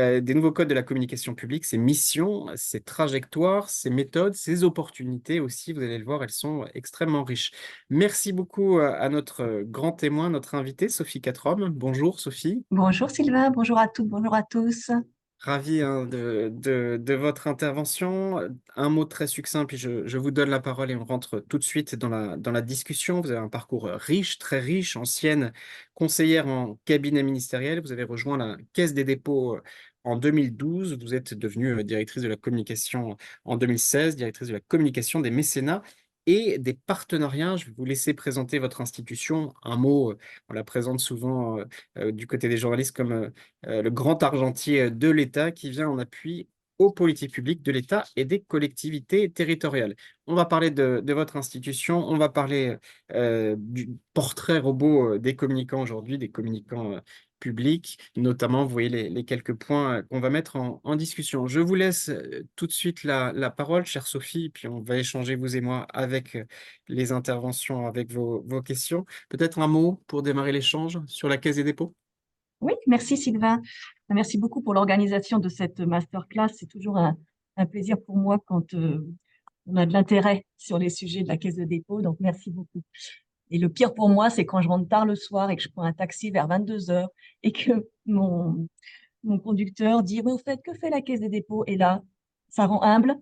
Des nouveaux codes de la communication publique, ses missions, ses trajectoires, ses méthodes, ses opportunités aussi, vous allez le voir, elles sont extrêmement riches. Merci beaucoup, à notre, grand témoin, notre invitée, Sophie Catrom. Bonjour Sophie. Bonjour Sylvain, bonjour à toutes, bonjour à tous. Ravi, hein, de votre intervention. Un mot très succinct, puis je vous donne la parole et on rentre tout de suite dans la discussion. Vous avez un parcours, riche, très riche, ancienne conseillère en cabinet ministériel. Vous avez rejoint la Caisse des dépôts, en 2012. Vous êtes devenue, directrice de la communication en 2016, directrice de la communication des mécénats et des partenariats. Je vais vous laisser présenter votre institution. Un mot, on la présente souvent, du côté des journalistes comme, le grand argentier de l'État qui vient en appui aux politiques publiques de l'État et des collectivités territoriales. On va parler de votre institution, on va parler du portrait robot des communicants aujourd'hui, des communicants publics, notamment, vous voyez les quelques points qu'on va mettre en discussion. Je vous laisse tout de suite la parole, chère Sophie, puis on va échanger, vous et moi, avec les interventions, avec vos questions. Peut-être un mot pour démarrer l'échange sur la Caisse des dépôts? Oui, merci Sylvain. Merci beaucoup pour l'organisation de cette masterclass. C'est toujours un plaisir pour moi quand on a de l'intérêt sur les sujets de la Caisse de dépôt. Donc, merci beaucoup. Et le pire pour moi, c'est quand je rentre tard le soir et que je prends un taxi vers 22 heures et que mon conducteur dit, mais au fait, que fait la Caisse des dépôts? Et là, ça rend humble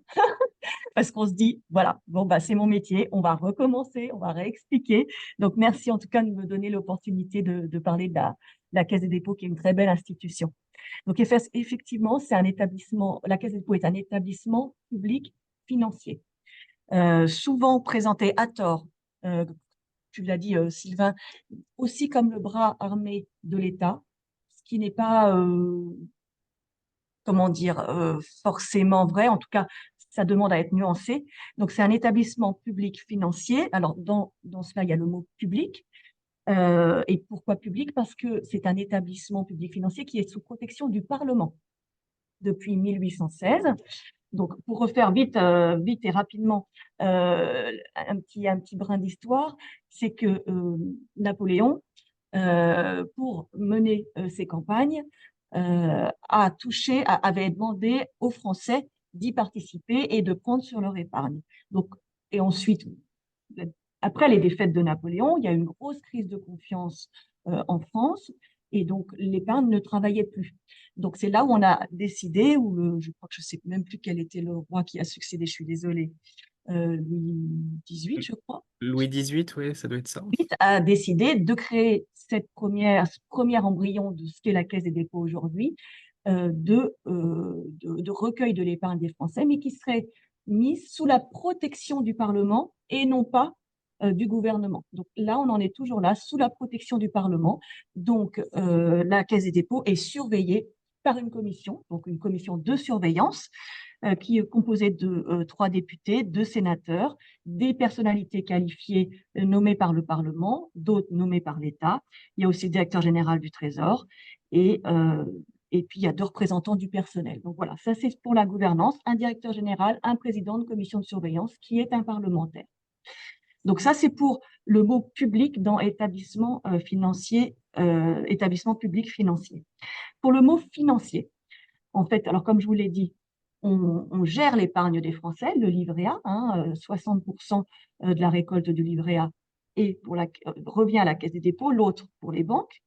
parce qu'on se dit, voilà, bon, bah, c'est mon métier, on va recommencer, on va réexpliquer. Donc, merci en tout cas de me donner l'opportunité de parler de la Caisse des dépôts, qui est une très belle institution. Donc, effectivement, c'est un établissement, la Caisse des dépôts est un établissement public financier, souvent présenté à tort, euh, tu l'as dit, Sylvain, aussi comme le bras armé de l'État, ce qui n'est pas, comment dire, forcément vrai. En tout cas, ça demande à être nuancé. Donc, c'est un établissement public financier. Alors, dans cela, il y a le mot public. Et pourquoi public? Parce que c'est un établissement public financier qui est sous protection du Parlement depuis 1816. Donc, pour refaire vite, vite et rapidement un petit brin d'histoire, c'est que Napoléon, pour mener ses campagnes, avait demandé aux Français d'y participer et de prendre sur leur épargne. Donc, et ensuite, après les défaites de Napoléon, il y a eu une grosse crise de confiance en France et donc l'épargne ne travaillait plus. Donc c'est là où on a décidé, je crois que je ne sais même plus quel était le roi qui a succédé, je suis désolée, Louis XVIII, je crois, Louis XVIII, oui, ça doit être ça. a décidé de créer ce premier embryon de ce qu'est la Caisse des dépôts aujourd'hui, de recueil de l'épargne des Français, mais qui serait mise sous la protection du Parlement et non pas du gouvernement. Donc là, on en est toujours là, sous la protection du Parlement. Donc la Caisse des dépôts est surveillée par une commission, donc une commission de surveillance qui est composée de 3 députés, 2 sénateurs, des personnalités qualifiées nommées par le Parlement, d'autres nommées par l'État. Il y a aussi le directeur général du Trésor et, euh, et puis il y a 2 représentants du personnel. Donc voilà, ça c'est pour la gouvernance, un directeur général, un président de commission de surveillance qui est un parlementaire. Donc ça c'est pour le mot public dans établissement financier, établissement public financier. Pour le mot financier, en fait, alors comme je vous l'ai dit, on gère l'épargne des Français, le livret A, hein, 60% de la récolte du livret A revient à la Caisse des dépôts, l'autre pour les banques.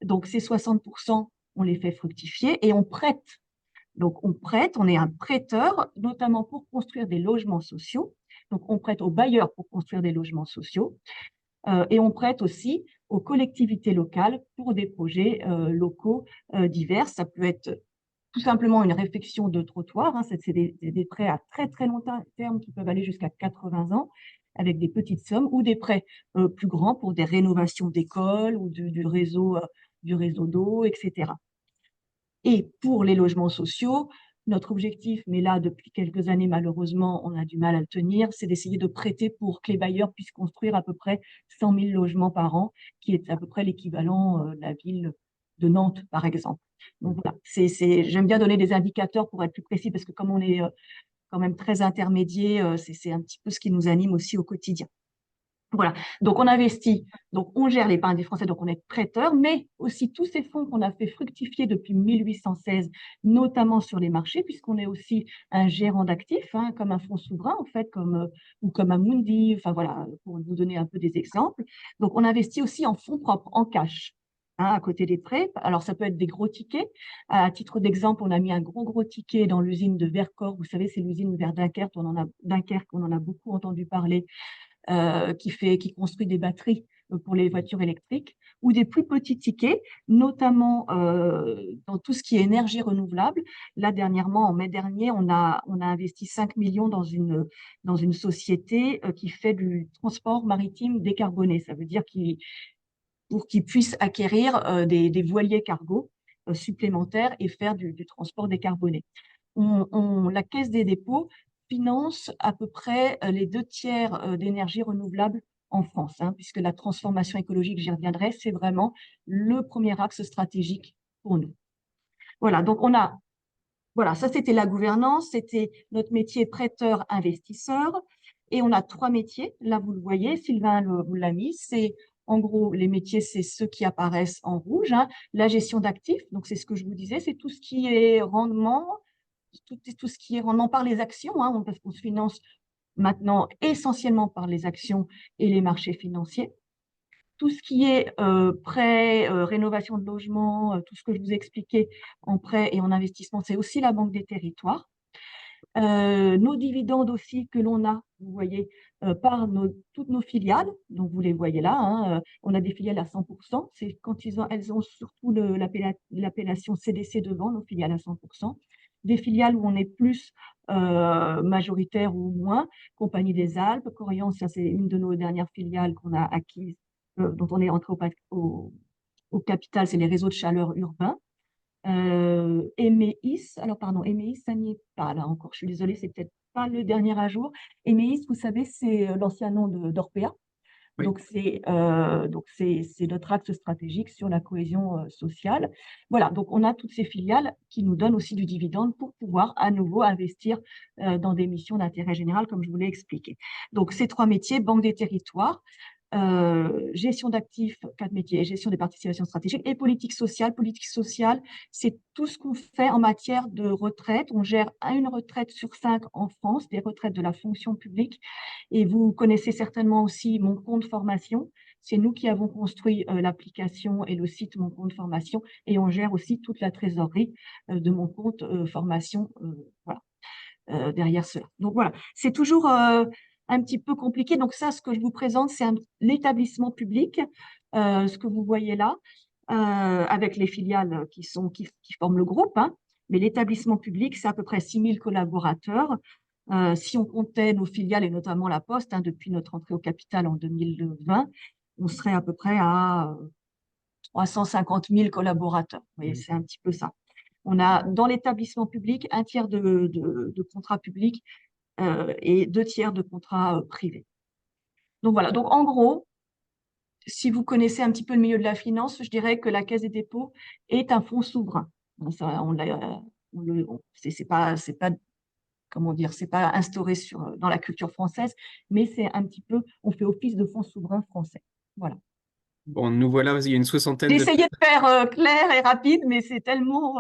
Donc ces 60%, on les fait fructifier et on prête. Donc on prête, on est un prêteur, notamment pour construire des logements sociaux. Donc on prête aux bailleurs pour construire des logements sociaux et on prête aussi aux collectivités locales pour des projets locaux divers. Ça peut être tout simplement une réfection de trottoir, hein, c'est des prêts à très très long terme qui peuvent aller jusqu'à 80 ans avec des petites sommes ou des prêts plus grands pour des rénovations d'écoles ou du réseau d'eau, etc. Et pour les logements sociaux, notre objectif, mais là depuis quelques années malheureusement on a du mal à le tenir, c'est d'essayer de prêter pour que les bailleurs puissent construire à peu près 100 000 logements par an, qui est à peu près l'équivalent de la ville de Nantes par exemple. Donc voilà, j'aime bien donner des indicateurs pour être plus précis parce que comme on est quand même très intermédiaire, c'est un petit peu ce qui nous anime aussi au quotidien. Voilà, donc on investit, donc on gère l'épargne des Français, donc on est prêteur, mais aussi tous ces fonds qu'on a fait fructifier depuis 1816, notamment sur les marchés, puisqu'on est aussi un gérant d'actifs, hein, comme un fonds souverain en fait, ou comme un Mundi, enfin voilà, pour vous donner un peu des exemples. Donc on investit aussi en fonds propres, en cash, hein, à côté des prêts. Alors ça peut être des gros tickets. À titre d'exemple, on a mis un gros ticket dans l'usine de Vercors. Vous savez, c'est l'usine vers Dunkerque, Dunkerque, on en a beaucoup entendu parler, qui construit des batteries pour les voitures électriques, ou des plus petits tickets, notamment dans tout ce qui est énergie renouvelable. Là, dernièrement, en mai dernier, on a investi 5 millions dans une société qui fait du transport maritime décarboné. Ça veut dire pour qu'ils puissent acquérir des voiliers cargo supplémentaires et faire du transport décarboné. La Caisse des dépôts finance à peu près les 2 tiers d'énergie renouvelable en France, hein, puisque la transformation écologique, j'y reviendrai, c'est vraiment le premier axe stratégique pour nous. Voilà, donc voilà, ça c'était la gouvernance, c'était notre métier prêteur-investisseur. Et on a 3 métiers, là vous le voyez, Sylvain vous l'a mis, c'est en gros les métiers, c'est ceux qui apparaissent en rouge, hein. La gestion d'actifs, donc c'est ce que je vous disais, c'est tout ce qui est rendement, tout ce qui est rendement par les actions, hein, parce qu'on se finance maintenant essentiellement par les actions et les marchés financiers. Tout ce qui est prêt, rénovation de logement, tout ce que je vous ai expliqué en prêt et en investissement, c'est aussi la Banque des Territoires. Nos dividendes aussi que l'on a, vous voyez, par toutes nos filiales, donc vous les voyez là, hein, on a des filiales à 100%, c'est quand elles ont surtout l'appellation CDC devant, nos filiales à 100%, des filiales où on est plus majoritaire ou moins, Compagnie des Alpes, Corian, ça c'est une de nos dernières filiales qu'on a acquises, dont on est entré au capital, c'est les réseaux de chaleur urbains. Emeis, alors pardon, Emeis, ça n'y est pas là encore, je suis désolée, c'est peut-être pas le dernier à jour. Emeis, vous savez, c'est l'ancien nom d'Orpea. Oui. Donc c'est notre axe stratégique sur la cohésion sociale. Voilà, donc on a toutes ces filiales qui nous donnent aussi du dividende pour pouvoir à nouveau investir dans des missions d'intérêt général, comme je vous l'ai expliqué. Donc ces 3 métiers, Banque des territoires, gestion d'actifs, 4 métiers, gestion des participations stratégiques et politique sociale. Politique sociale, c'est tout ce qu'on fait en matière de retraite. On gère une retraite sur 5 en France, des retraites de la fonction publique. Et vous connaissez certainement aussi Mon Compte Formation. C'est nous qui avons construit l'application et le site Mon Compte Formation, et on gère aussi toute la trésorerie de Mon Compte Formation. Voilà. Derrière cela. Donc voilà, c'est toujours un petit peu compliqué. Donc ça, ce que je vous présente, c'est l'établissement public, ce que vous voyez là, avec les filiales qui forment le groupe, hein. Mais l'établissement public, c'est à peu près 6000 collaborateurs. Si on comptait nos filiales et notamment la Poste, hein, depuis notre entrée au capital en 2020, on serait à peu près à 350 000 collaborateurs. Vous voyez, c'est un petit peu ça. On a dans l'établissement public 1 tiers de contrats publics et 2 tiers de contrats privés. Donc voilà, donc en gros, si vous connaissez un petit peu le milieu de la finance, je dirais que la Caisse des dépôts est un fonds souverain. Ça, c'est pas, comment dire, c'est pas instauré dans la culture française, mais c'est un petit peu, on fait office de fonds souverain français. Voilà. Bon, nous voilà, il y a une soixantaine J'ai de essayé de faire clair et rapide, mais c'est tellement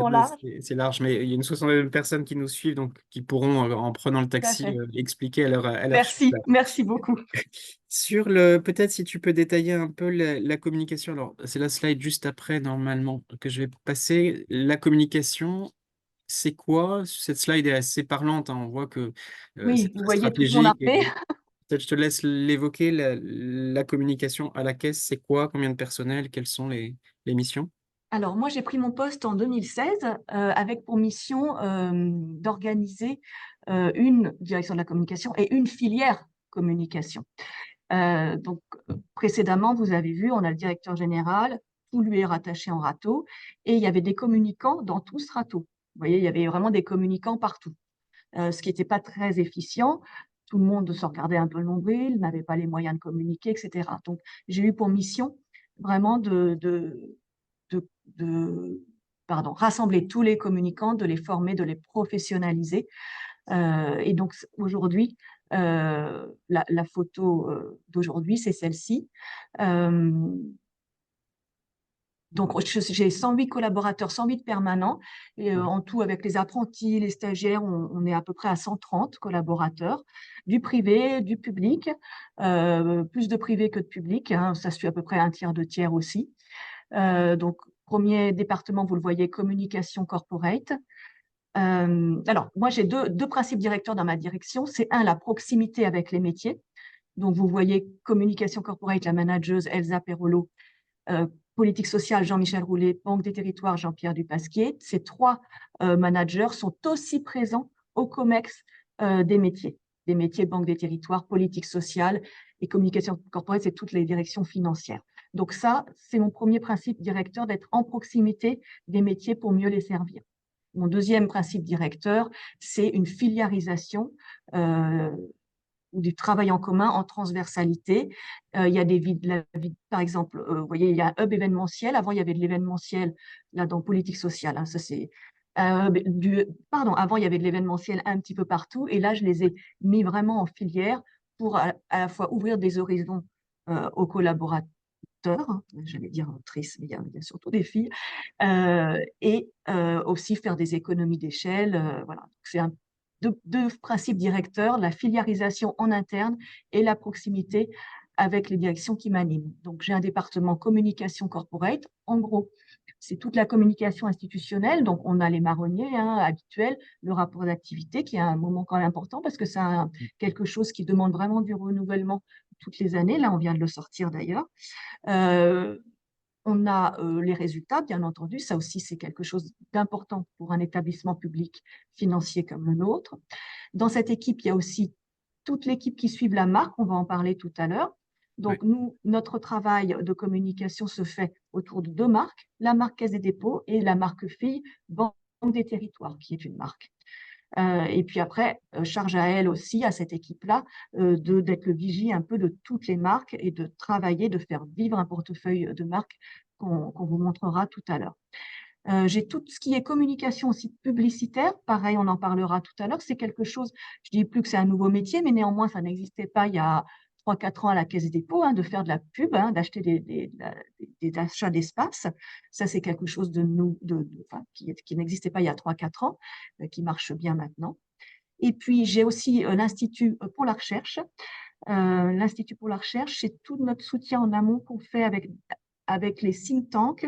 large. c'est large, mais il y a une soixantaine de personnes qui nous suivent, donc qui pourront, en prenant le Tout à taxi, fait. expliquer à leur chef. Merci beaucoup. Sur peut-être si tu peux détailler un peu la communication. Alors, c'est la slide juste après, normalement, que je vais passer. La communication, c'est quoi? Cette slide est assez parlante, hein. On voit que Oui, c'est vous très voyez toute mon stratégique. armée. Peut-être je te laisse l'évoquer, la communication à la caisse, c'est quoi? Combien de personnel? Quelles sont les missions? Alors, moi, j'ai pris mon poste en 2016 avec pour mission d'organiser une direction de la communication et une filière communication. Donc, précédemment, vous avez vu, on a le directeur général, tout lui est rattaché en râteau, et il y avait des communicants dans tout ce râteau. Vous voyez, il y avait vraiment des communicants partout, ce qui n'était pas très efficient. Tout le monde se regardait un peu le nombril, n'avait pas les moyens de communiquer, etc. Donc, j'ai eu pour mission vraiment de, de rassembler tous les communicants, de les former, de les professionnaliser. Et donc aujourd'hui, La photo d'aujourd'hui, c'est celle-ci. Euh, donc, j'ai 108 collaborateurs, 108 permanents. Et Ouais. en tout, avec les apprentis, les stagiaires, on est à peu près à 130 collaborateurs, du privé, du public, plus de privé que de public, hein, ça suit à peu près un tiers, deux tiers aussi. Donc, premier département, vous le voyez, communication corporate. Alors, moi, j'ai deux principes directeurs dans ma direction. C'est un, la proximité avec les métiers. Donc, vous voyez communication corporate, la manageuse Elsa Perolo, euh, politique sociale, Jean-Michel Roulet, Banque des territoires, Jean-Pierre Dupasquier. Ces trois managers sont aussi présents au COMEX des métiers Banque des territoires, politique sociale et communication corporate, c'est toutes les directions financières. Donc ça, c'est mon premier principe directeur, d'être en proximité des métiers pour mieux les servir. Mon deuxième principe directeur, c'est une filiarisation euh, du travail en commun en transversalité. Il y a par exemple, vous voyez, il y a un hub événementiel. Avant, il y avait de l'événementiel là dans politique sociale. Hein, ça c'est avant, il y avait de l'événementiel un petit peu partout, et là, je les ai mis vraiment en filière pour à la fois ouvrir des horizons aux collaborateurs, hein, j'allais dire autrices, mais il y a surtout des filles, et aussi faire des économies d'échelle. Voilà. C'est deux principes directeurs, la filiarisation en interne et la proximité avec les directions qui m'animent. Donc, j'ai un département communication corporate. En gros, c'est toute la communication institutionnelle. Donc, on a les marronniers hein, habituels, le rapport d'activité qui est un moment quand même important parce que c'est quelque chose qui demande vraiment du renouvellement toutes les années. Là, on vient de le sortir d'ailleurs. Euh, on a les résultats, bien entendu, ça aussi c'est quelque chose d'important pour un établissement public financier comme le nôtre. Dans cette équipe, il y a aussi toute l'équipe qui suit la marque, on va en parler tout à l'heure. Ouais. Donc nous, notre travail de communication se fait autour de deux marques, la marque Caisse des dépôts et la marque fille Banque des territoires, qui est une marque. Et puis après, charge à elle aussi, à cette équipe-là, d'être le vigie un peu de toutes les marques et de travailler, de faire vivre un portefeuille de marques qu'on vous montrera tout à l'heure. J'ai tout ce qui est communication aussi publicitaire. Pareil, on en parlera tout à l'heure. C'est quelque chose, je dis plus que c'est un nouveau métier, mais néanmoins, ça n'existait pas il y a 3-4 ans à la Caisse des dépôts, hein, de faire de la pub, hein, d'acheter des achats d'espace. Ça, c'est quelque chose enfin, qui n'existait pas il y a 3-4 ans, qui marche bien maintenant. Et puis, j'ai aussi l'Institut pour la recherche. L'Institut pour la recherche, c'est tout notre soutien en amont qu'on fait avec les think tanks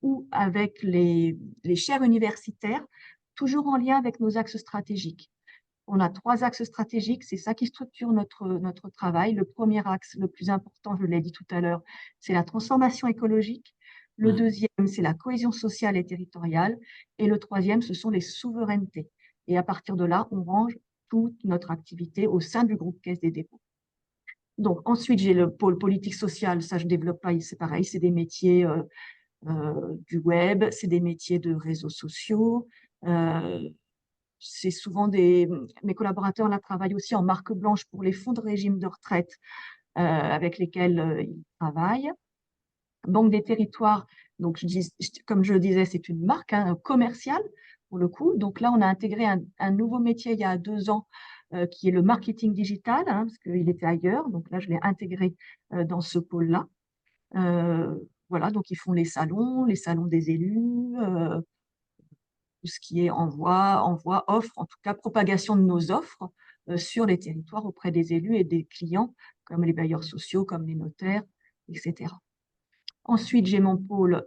ou avec les chaires universitaires, toujours en lien avec nos axes stratégiques. On a 3 axes stratégiques, c'est ça qui structure notre travail. Le premier axe, le plus important, je l'ai dit tout à l'heure, c'est la transformation écologique. Le Mmh. deuxième, c'est la cohésion sociale et territoriale. Et le troisième, ce sont les souverainetés. Et à partir de là, on range toute notre activité au sein du groupe Caisse des dépôts. Donc ensuite, j'ai le pôle politique sociale, ça je ne développe pas, c'est pareil, c'est des métiers du web, c'est des métiers de réseaux sociaux. Euh, c'est souvent mes collaborateurs là travaillent aussi en marque blanche pour les fonds de régime de retraite avec lesquels ils travaillent. Banque des territoires, donc comme je le disais, c'est une marque hein, commerciale pour le coup. Donc là, on a intégré un nouveau métier il y a 2 ans qui est le marketing digital, hein, parce qu'il était ailleurs. Donc là, je l'ai intégré dans ce pôle-là. Euh, voilà, donc ils font les salons des élus, tout ce qui est envoi, offre, en tout cas propagation de nos offres sur les territoires auprès des élus et des clients, comme les bailleurs sociaux, comme les notaires, etc. Ensuite, j'ai mon pôle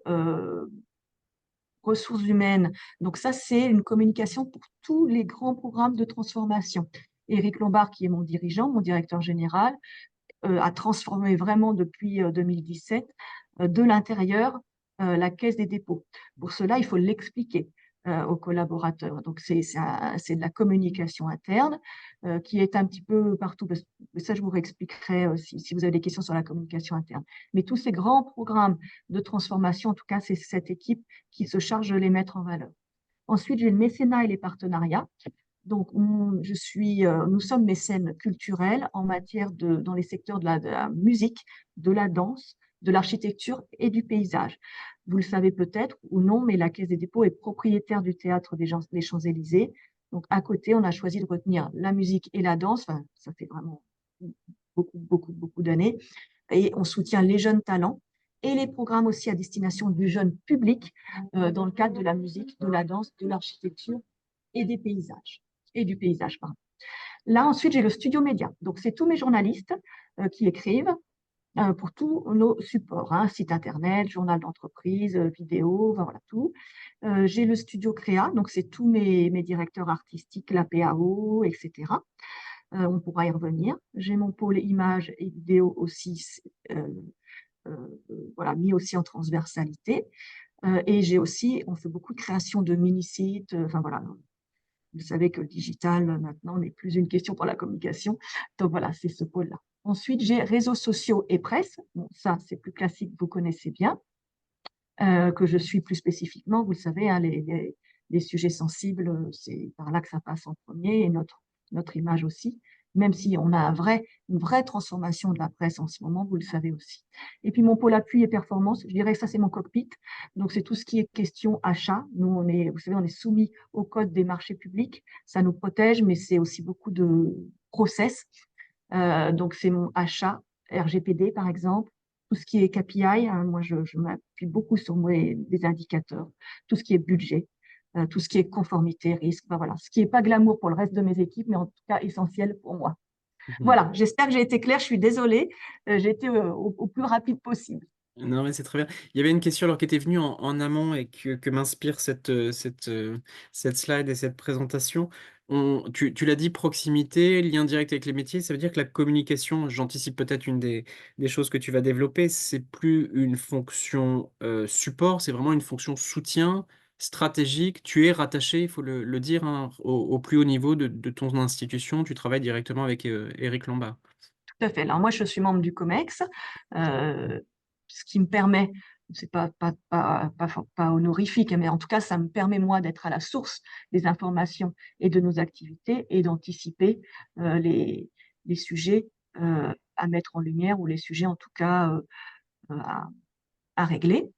ressources humaines. Donc ça, c'est une communication pour tous les grands programmes de transformation. Éric Lombard, qui est mon dirigeant, mon directeur général, a transformé vraiment depuis 2017 de l'intérieur la Caisse des dépôts. Pour cela, il faut l'expliquer aux collaborateurs. Donc, c'est de la communication interne qui est un petit peu partout. Ça, je vous réexpliquerai si vous avez des questions sur la communication interne. Mais tous ces grands programmes de transformation, en tout cas, c'est cette équipe qui se charge de les mettre en valeur. Ensuite, j'ai le mécénat et les partenariats. Donc, nous sommes mécènes culturels en matière dans les secteurs de la musique, de la danse, de l'architecture et du paysage. Vous le savez peut-être ou non, mais la Caisse des dépôts est propriétaire du théâtre des Champs-Élysées, Donc, à côté, on a choisi de retenir la musique et la danse. Enfin, ça fait vraiment beaucoup d'années. Et on soutient les jeunes talents et les programmes aussi à destination du jeune public dans le cadre de la musique, de la danse, de l'architecture et des paysages. Et du paysage, pardon. Là, ensuite, j'ai le studio média. Donc, c'est tous mes journalistes qui écrivent pour tous nos supports, hein, site internet, journal d'entreprise, vidéo, voilà tout. J'ai le studio créa, donc c'est tous mes directeurs artistiques, la PAO, etc. On pourra y revenir. J'ai mon pôle images et vidéo aussi, euh, voilà, mis aussi en transversalité. Et j'ai aussi, on fait beaucoup de création de mini-sites, enfin voilà. Vous savez que le digital, maintenant, n'est plus une question pour la communication. Donc voilà, c'est ce pôle-là. Ensuite, j'ai réseaux sociaux et presse. Bon, ça, c'est plus classique, vous connaissez bien, que je suis plus spécifiquement. Vous le savez, hein, les sujets sensibles, c'est par là que ça passe en premier, et notre image aussi, même si on a une vraie transformation de la presse en ce moment, vous le savez aussi. Et puis mon pôle appui et performance, je dirais que ça, c'est mon cockpit. Donc, c'est tout ce qui est question achat. Nous, vous savez, on est soumis au code des marchés publics. Ça nous protège, mais c'est aussi beaucoup de process. Donc, c'est mon achat, RGPD par exemple, tout ce qui est KPI, hein, moi je m'appuie beaucoup sur des indicateurs, tout ce qui est budget, tout ce qui est conformité, risque, ben voilà, ce qui n'est pas glamour pour le reste de mes équipes, mais en tout cas essentiel pour moi. Voilà, j'espère que j'ai été claire, je suis désolée, j'ai été au plus rapide possible. Non, mais c'est très bien. Il y avait une question alors qui était venue en amont et que m'inspire cette slide et cette présentation. Tu l'as dit, proximité, lien direct avec les métiers, ça veut dire que la communication, j'anticipe peut-être une des choses que tu vas développer, c'est plus une fonction support, c'est vraiment une fonction soutien stratégique. Tu es rattaché, il faut le dire, hein, au plus haut niveau de ton institution. Tu travailles directement avec Éric Lombard. Tout à fait. Alors moi, je suis membre du COMEX, euh, ce qui me permet, c'est pas honorifique, mais en tout cas, ça me permet moi d'être à la source des informations et de nos activités et d'anticiper les sujets à mettre en lumière ou les sujets en tout cas à, à régler.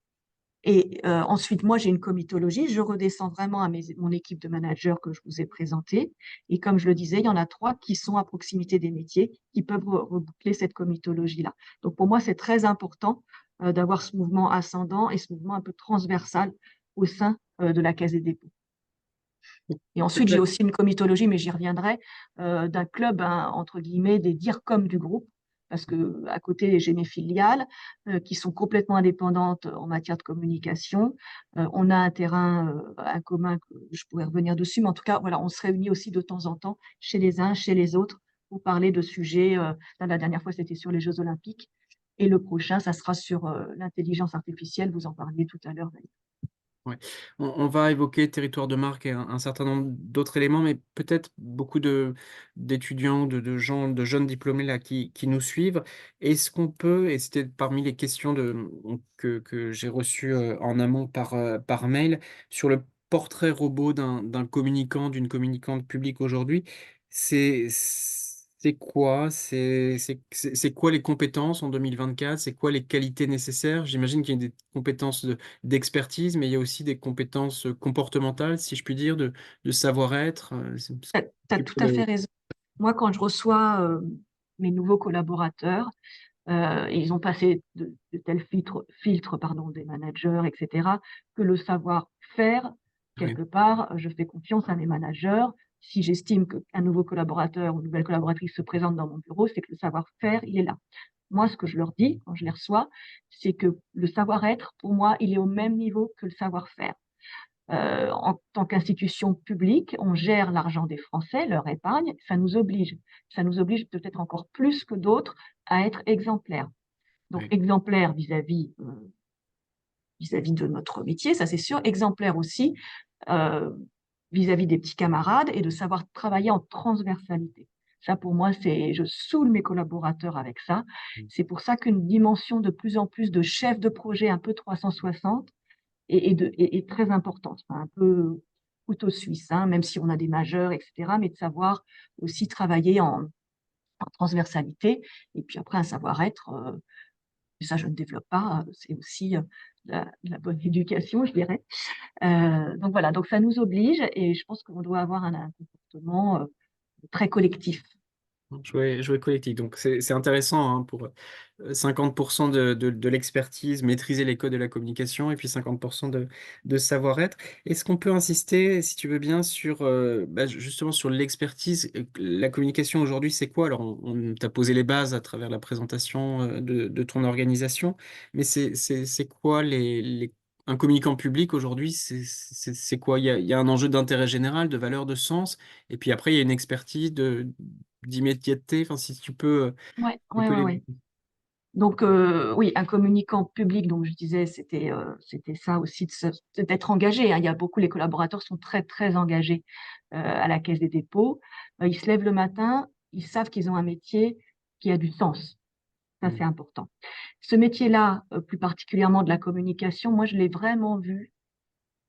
Et ensuite, moi, j'ai une comitologie. Je redescends vraiment à mon équipe de managers que je vous ai présentée. Et comme je le disais, il y en a 3 qui sont à proximité des métiers, qui peuvent reboucler cette comitologie-là. Donc, pour moi, c'est très important d'avoir ce mouvement ascendant et ce mouvement un peu transversal au sein de la Caisse des dépôts. Et ensuite, j'ai aussi une comitologie, mais j'y reviendrai, d'un club, hein, entre guillemets, des DIRCOM du groupe, parce que à côté, j'ai mes filiales qui sont complètement indépendantes en matière de communication. On a un terrain un commun, que je pourrais revenir dessus, mais en tout cas, voilà, on se réunit aussi de temps en temps chez les uns, chez les autres, pour parler de sujets. La dernière fois, c'était sur les Jeux Olympiques, et le prochain, ça sera sur l'intelligence artificielle. Vous en parliez tout à l'heure, d'ailleurs. Ouais. On va évoquer territoire de marque et un certain nombre d'autres éléments, mais peut-être beaucoup d'étudiants, de gens, de jeunes diplômés là qui nous suivent. Est-ce qu'on peut, et c'était parmi les questions que j'ai reçues en amont par mail, sur le portrait robot d'un communicant, d'une communicante publique aujourd'hui, c'est quoi? C'est quoi les compétences en 2024? C'est quoi les qualités nécessaires? J'imagine qu'il y a des compétences d'expertise, mais il y a aussi des compétences comportementales, si je puis dire, de savoir-être. Tu as tout à fait raison. Moi, quand je reçois mes nouveaux collaborateurs, ils ont passé de tels filtres pardon, des managers, etc., que le savoir-faire, Ouais, quelque part, je fais confiance à mes managers. Si j'estime qu'un nouveau collaborateur ou une nouvelle collaboratrice se présente dans mon bureau, c'est que le savoir-faire, il est là. Moi, ce que je leur dis quand je les reçois, c'est que le savoir-être, pour moi, il est au même niveau que le savoir-faire. En tant qu'institution publique, on gère l'argent des Français, leur épargne, ça nous oblige. Ça nous oblige peut-être encore plus que d'autres à être exemplaires. Donc, ouais, exemplaire vis-à-vis de notre métier, ça c'est sûr, exemplaire aussi euh, vis-à-vis des petits camarades et de savoir travailler en transversalité. Ça, pour moi, je saoule mes collaborateurs avec ça. C'est pour ça qu'une dimension de plus en plus de chef de projet un peu 360 est très importante. Enfin, un peu couteau suisse, hein, même si on a des majeurs, etc., mais de savoir aussi travailler en transversalité et puis après un savoir-être Et ça, je ne développe pas, c'est aussi la bonne éducation, je dirais. Donc voilà, donc ça nous oblige et je pense qu'on doit avoir un comportement très collectif. Jouer collectif. Donc c'est intéressant, hein, pour 50% de l'expertise, maîtriser les codes de la communication et puis 50% de savoir-être. Est-ce qu'on peut insister, si tu veux bien, sur bah, justement sur l'expertise? La communication aujourd'hui, c'est quoi? Alors on t'a posé les bases à travers la présentation de ton organisation, mais c'est quoi un communicant public aujourd'hui, c'est quoi? Il y a un enjeu d'intérêt général, de valeur, de sens, et puis après il y a une expertise d'immédiateté, enfin si tu peux, Ouais, un ouais, peu ouais, les. ouais. Donc oui, un communicant public, donc je disais, c'était ça aussi, d'être engagé, hein. Il y a beaucoup, les collaborateurs sont très, très engagés à la Caisse des dépôts. Ils se lèvent le matin, ils savent qu'ils ont un métier qui a du sens. Ça, Mmh. c'est important. Ce métier-là, plus particulièrement de la communication, moi, je l'ai vraiment vu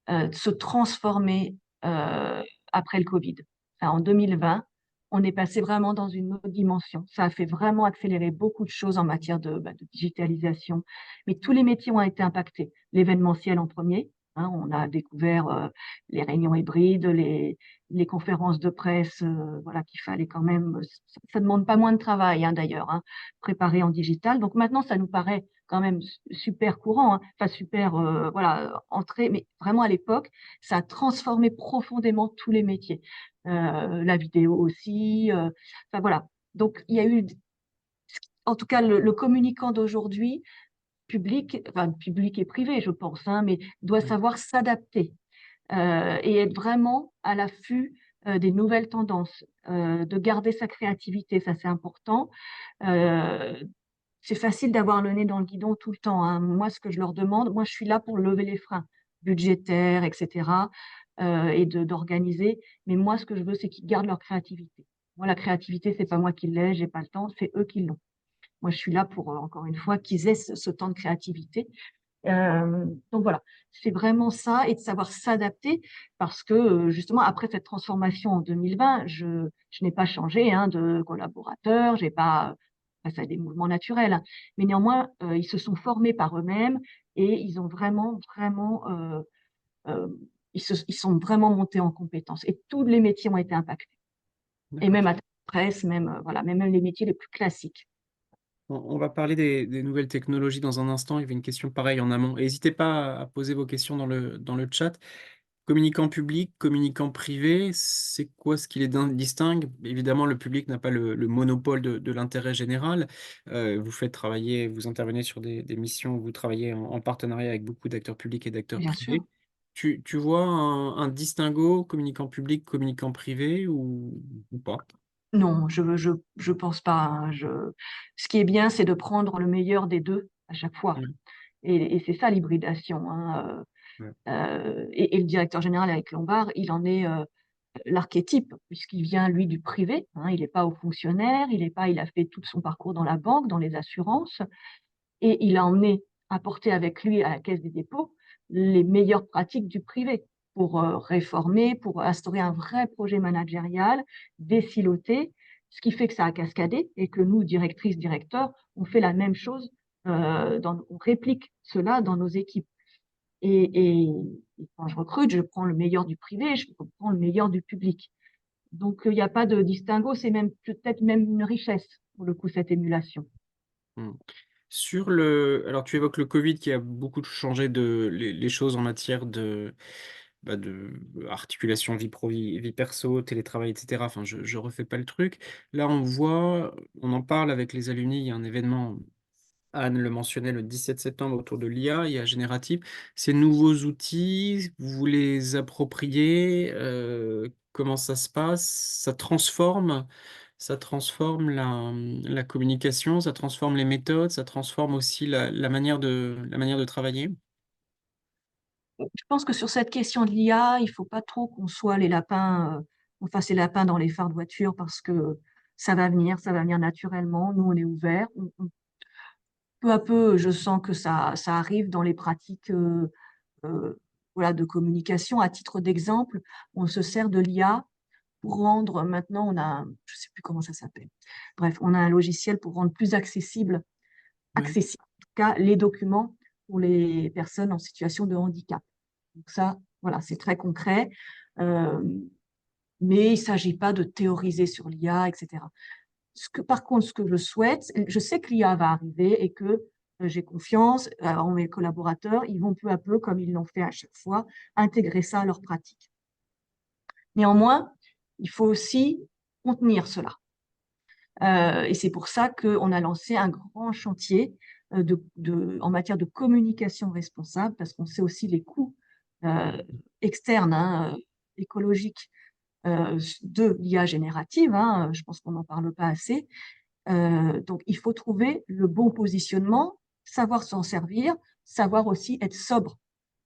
se transformer après le Covid. Enfin, en 2020, on est passé vraiment dans une autre dimension. Ça a fait vraiment accélérer beaucoup de choses en matière de digitalisation. Mais tous les métiers ont été impactés. L'événementiel en premier, hein, on a découvert les réunions hybrides, les conférences de presse, voilà, qu'il fallait quand même. Ça demande pas moins de travail, hein, d'ailleurs, hein, préparer en digital. Donc maintenant, ça nous paraît quand même super courant, hein, enfin super, voilà, entrée, mais vraiment à l'époque, ça a transformé profondément tous les métiers. La vidéo aussi, enfin voilà. Donc il y a eu, en tout cas, le communicant d'aujourd'hui, public, enfin public et privé, je pense, hein, mais doit Ouais. savoir s'adapter et être vraiment à l'affût des nouvelles tendances, de garder sa créativité, ça c'est important. Euh, c'est facile d'avoir le nez dans le guidon tout le temps, hein. Moi, ce que je leur demande, moi, je suis là pour lever les freins budgétaires, etc., et d'organiser. Mais moi, ce que je veux, c'est qu'ils gardent leur créativité. Moi, la créativité, c'est pas moi qui l'ai, j'ai pas le temps, c'est eux qui l'ont. Moi, je suis là pour, encore une fois, qu'ils aient ce temps de créativité. Donc voilà, c'est vraiment ça, et de savoir s'adapter parce que justement après cette transformation en 2020, je n'ai pas changé, hein, de collaborateurs, j'ai pas, enfin, ça a des mouvements naturels, hein, mais néanmoins ils se sont formés par eux-mêmes et ils ont vraiment euh, ils sont vraiment montés en compétences et tous les métiers ont été impactés et D'accord. même à la presse, même voilà, même les métiers les plus classiques. On va parler des nouvelles technologies dans un instant. Il y avait une question pareille en amont. N'hésitez pas à poser vos questions dans le chat. Communicant public, communicant privé, c'est quoi ce qui les distingue? Évidemment, le public n'a pas le monopole de l'intérêt général. Vous faites travailler, vous intervenez sur des missions où vous travaillez en partenariat avec beaucoup d'acteurs publics et d'acteurs Bien sûr. privés. Tu vois un distinguo, communicant public, communicant privé ou pas? Non, je pense pas, hein. Ce qui est bien, c'est de prendre le meilleur des 2 à chaque fois Ouais, et c'est ça l'hybridation, hein, ouais, et le directeur général avec Lombard, il en est, l'archétype puisqu'il vient lui du privé, hein. Il est pas haut fonctionnaire, il a fait tout son parcours dans la banque, dans les assurances et il a emmené, apporté avec lui à la Caisse des dépôts les meilleures pratiques du privé pour réformer, pour instaurer un vrai projet managérial, désiloté, ce qui fait que ça a cascadé et que nous, directrices, directeurs, on fait la même chose, on réplique cela dans nos équipes. Et quand je recrute, je prends le meilleur du privé, je prends le meilleur du public. Donc il n'y a pas de distinguo, c'est même peut-être même une richesse pour le coup, cette émulation. hmm. Alors tu évoques le Covid qui a beaucoup changé les choses en matière de articulation vie pro, vie perso, télétravail, etc. Enfin, je refais pas le truc. Là, on en parle avec les alumni, il y a un événement, Anne le mentionnait, le 17 septembre autour de l'IA, IA générative. Ces nouveaux outils, vous les appropriez, comment ça se passe? Ça transforme la communication, ça transforme les méthodes, ça transforme aussi la manière de travailler. Je pense que sur cette question de l'IA, il faut pas trop qu'on soit les lapins, qu'on fasse les lapins dans les phares de voiture parce que ça va venir naturellement. Nous, on est ouverts. Peu à peu, je sens que ça arrive dans les pratiques, voilà, de communication. À titre d'exemple, on se sert de l'IA pour rendre, maintenant, je sais plus comment ça s'appelle. Bref, on a un logiciel pour rendre plus accessible, Ouais. cas les documents pour les personnes en situation de handicap. Donc ça, voilà, c'est très concret, mais il ne s'agit pas de théoriser sur l'IA, etc. Par contre, ce que je souhaite, je sais que l'IA va arriver et que j'ai confiance en mes collaborateurs, ils vont peu à peu, comme ils l'ont fait à chaque fois, intégrer ça à leur pratique. Néanmoins, il faut aussi contenir cela. Et c'est pour ça qu'on a lancé un grand chantier en matière de communication responsable, parce qu'on sait aussi les coûts externes, hein, écologiques de l'IA générative. Hein, je pense qu'on n'en parle pas assez. Donc, il faut trouver le bon positionnement, savoir s'en servir, savoir aussi être sobre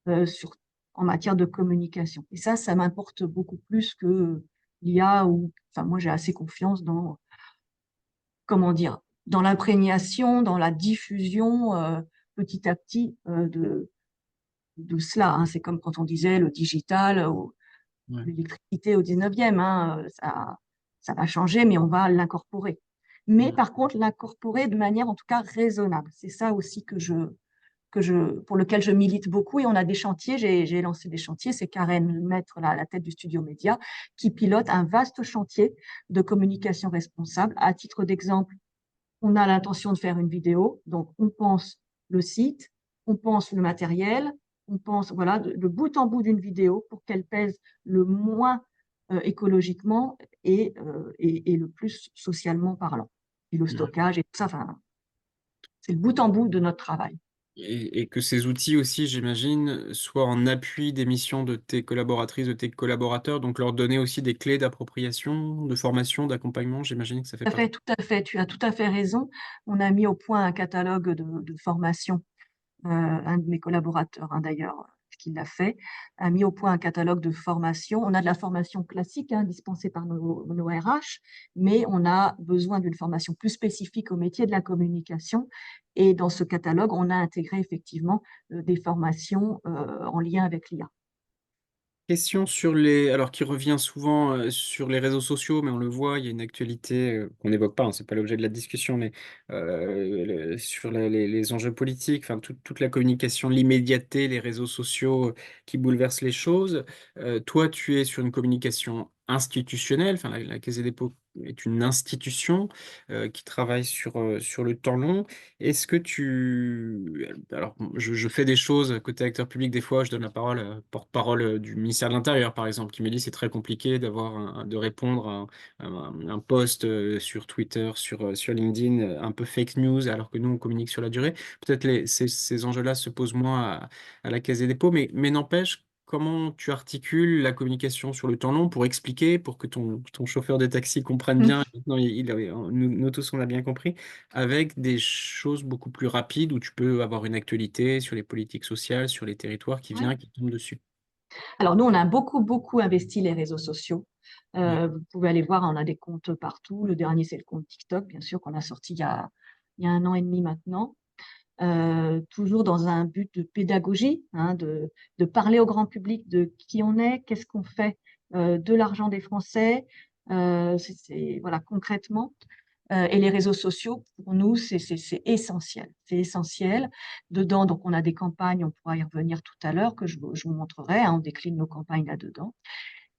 en matière de communication. Et ça m'importe beaucoup plus que l'IA enfin, moi, j'ai assez confiance dans, comment dire, dans l'imprégnation, dans la diffusion petit à petit de cela. Hein. C'est comme quand on disait le digital, Ouais. l'électricité au 19e, hein, ça va changer, mais on va l'incorporer. Mais Ouais. par contre, l'incorporer de manière en tout cas raisonnable. C'est ça aussi pour lequel je milite beaucoup. Et on a des chantiers, j'ai lancé des chantiers. C'est Karen Maître, la tête du studio Média, qui pilote un vaste chantier de communication responsable. À titre d'exemple, on a l'intention de faire une vidéo, donc on pense le site, on pense le matériel, on pense voilà de bout en bout d'une vidéo pour qu'elle pèse le moins écologiquement et le plus socialement parlant. Et le Ouais. stockage et tout ça, enfin, c'est le bout en bout de notre travail. Et que ces outils aussi, j'imagine, soient en appui des missions de tes collaboratrices, de tes collaborateurs, donc leur donner aussi des clés d'appropriation, de formation, d'accompagnement, j'imagine que ça fait partie. Tout à fait, tu as tout à fait raison. On a mis au point un catalogue de formation. Un de mes collaborateurs, hein, d'ailleurs, qui l'a fait, a mis au point un catalogue de formation. On a de la formation classique hein, dispensée par nos RH, mais on a besoin d'une formation plus spécifique au métier de la communication. Et dans ce catalogue, on a intégré effectivement des formations en lien avec l'IA. Question alors qui revient souvent sur les réseaux sociaux, mais on le voit, il y a une actualité qu'on n'évoque pas, hein, c'est pas l'objet de la discussion, mais sur les enjeux politiques, enfin toute la communication, l'immédiateté, les réseaux sociaux qui bouleversent les choses. Toi, tu es sur une communication institutionnelle, enfin la Caisse des dépôts est une institution qui travaille sur le temps long. Est-ce que alors, je fais des choses côté acteur public, des fois, je donne la parole à porte-parole du ministère de l'Intérieur, par exemple, qui me dit c'est très compliqué de répondre à un post sur Twitter, sur LinkedIn, un peu fake news, alors que nous, on communique sur la durée. Peut-être ces enjeux-là se posent moins à la Caisse des dépôts, mais n'empêche, comment tu articules la communication sur le temps long pour expliquer, pour que ton chauffeur de taxi comprenne bien, maintenant, nous tous, on a bien compris, avec des choses beaucoup plus rapides où tu peux avoir une actualité sur les politiques sociales, sur les territoires qui Ouais. vient, qui tombe dessus. Alors nous, on a beaucoup, beaucoup investi les réseaux sociaux. Ouais. Vous pouvez aller voir, on a des comptes partout. Le dernier, c'est le compte TikTok, bien sûr, qu'on a sorti il y a 1 an et demi maintenant. Toujours dans un but de pédagogie, hein, de parler au grand public de qui on est, qu'est-ce qu'on fait de l'argent des Français, voilà, concrètement. Et les réseaux sociaux, pour nous, c'est essentiel. C'est essentiel. Dedans, donc, on a des campagnes, on pourra y revenir tout à l'heure, que je vous montrerai, hein, on décline nos campagnes là-dedans.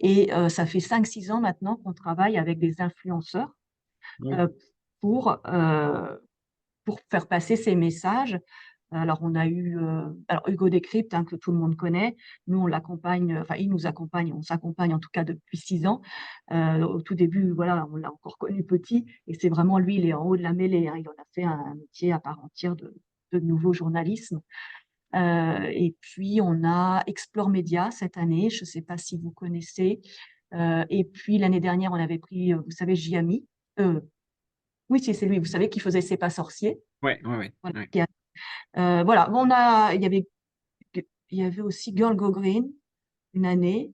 Et ça fait 5-6 ans maintenant qu'on travaille avec des influenceurs Ouais. euh, pour, euh, pour faire passer ces messages. Alors, on a eu alors Hugo Décrypte, hein, que tout le monde connaît. Nous, on l'accompagne, enfin, il nous accompagne, on s'accompagne en tout cas depuis 6 ans. Au tout début, voilà, on l'a encore connu petit, et c'est vraiment lui, il est en haut de la mêlée. Hein, il en a fait un métier à part entière de nouveau journalisme. Et puis, on a Explore Média cette année, je ne sais pas si vous connaissez. Et puis, l'année dernière, on avait pris, vous savez, Giami. Oui, c'est lui, vous savez, qui faisait C'est pas sorcier. Ouais, ouais, ouais, Voilà, ouais. voilà. Bon, il y avait aussi Girl Go Green une année,